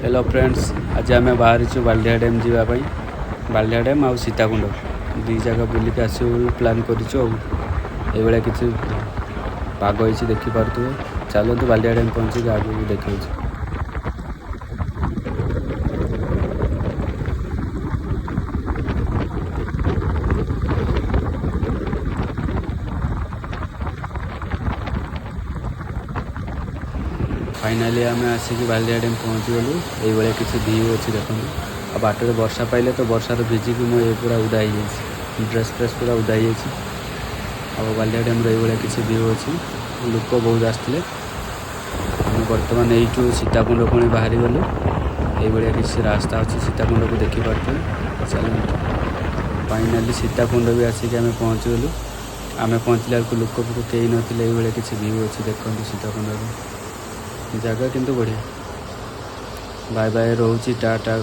Hello friends, आज आम बाहरी बालिया डैम जावाई। बालिया डैम आ सीताकुंड दी जगह बुलिक आस प्लां कर किसी पाग हो देखिपे। चलते बालिया डैम पहुँचे आगे देखा। फाइनाली आम आसिक बालिया डैम पहुँची गलु। ये किसी व्यू अच्छी देखो। आ बाटर वर्षा पाइले तो वर्षार भिजिक मुझे पूरा उदा हो ड्रेस फ्रेस पूरा उदा हो। बालिया डैम ये किसी व्यू अच्छी लोक बहुत आसते। बर्तमान यू सीताकुंड पुणी बाहरी गलु। ये किसी रास्ता अच्छी सीताकुंड को देखिपे। चलते फाइनाली सीताकुंड भी आसिक आम पहुँची गलु। आम पहुँचला बेलू लोक कई नथिले। ये किसी व्यू अच्छी देखते सीताकुंड जगह किंतु बढ़िया। बाय बाय रोची टाटा।